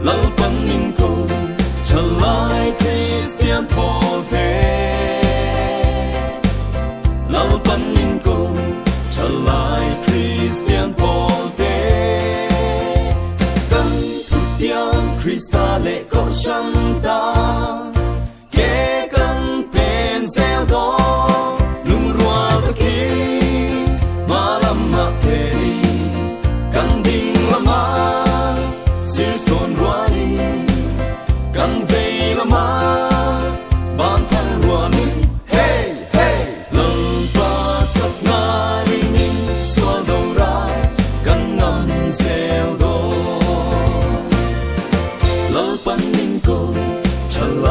Lal pan min ko chalai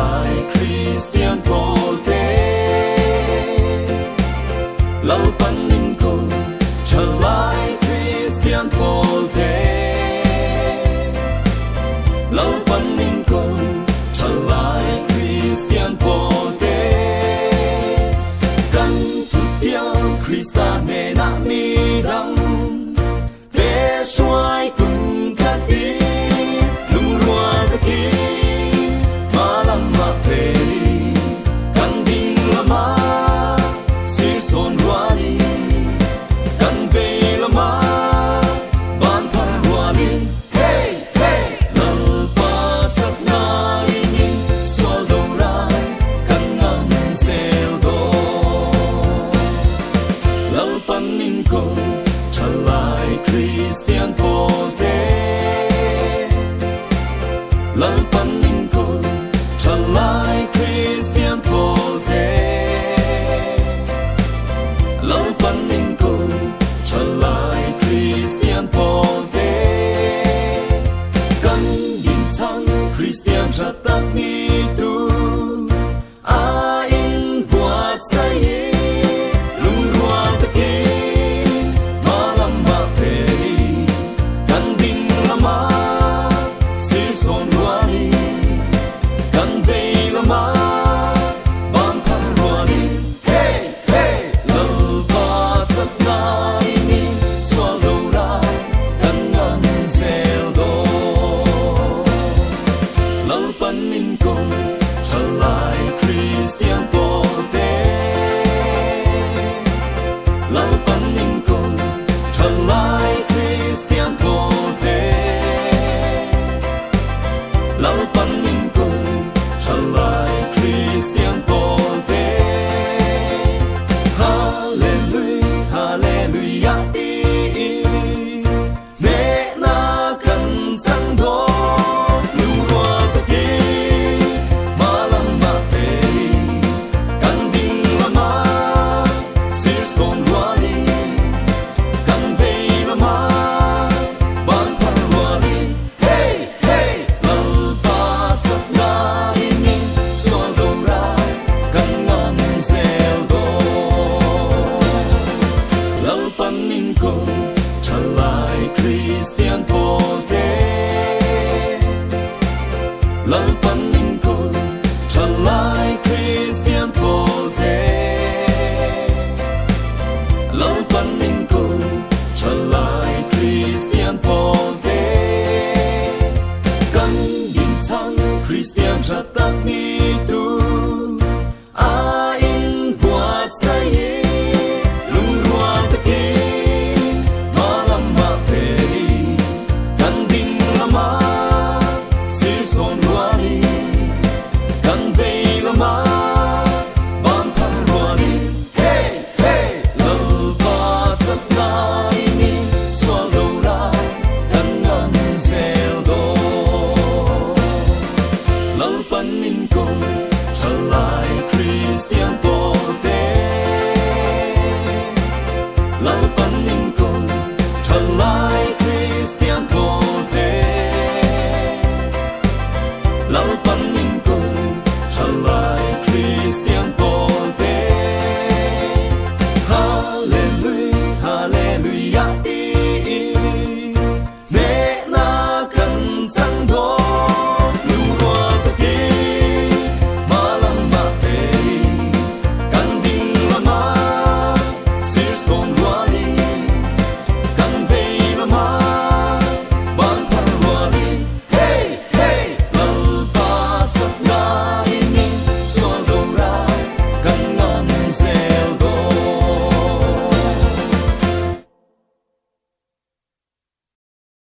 lại Christian Pote lâu pan ninh cô trở lại Christian Pote lâu pan ninh cô trở lại Christian Pote căn thủ tiêu Christa nghe na mi đăng thế xoay cùng các tí lung rua các tí mà làm mà về căn đình là má si son rua đi căn về là má ban phan rua đi hey hey lal pa sắp nai ni xóa đầu ra căn ngắm sel do lal pan min cô trở lại Christian Pote lal pan min cô trở lại Christian Pote lal pan min cô trở lại Christian Pote căn nhìn sang Christian ra tắc ni tu a in bua say lung rua tắc ki ma lam ma pe căn đình la ma si son rua ni căn về la ma ban phan rua ni hey hey lal pa sắp nai ni xóa đầu ra căn ngắm sel do lal pan min cô trở lại Christian Pote lal pan min cô trở lại Christian Pote lal pan min cô trở lại Christian Pote Hallelujah Hallelujah nè na cần sang đó lung rua tất ki ma lam ma pe căn đình là ma si son rua đi căn về là ma ban phan rua đi hey hey lal pa sắp nai ni xóa đầu ra căn ngắm sel do lal pan min cô trở lại Christian Pote lal pan min cô trở lại Christian Pote lal pan min cô trở lại Christian Pote căn nhìn sang Christian ra tắc ni tu a in bua say lung rua tắc ki ma lam ma pe căn đình la ma si son rua ni căn về la ma ban phan rua ni hey hey lal pa sắp nai ni xóa đầu ra căn ngắm sel do lal pan min cô trở lại Christian Pote lal pan min cô trở lại Christian Pote lal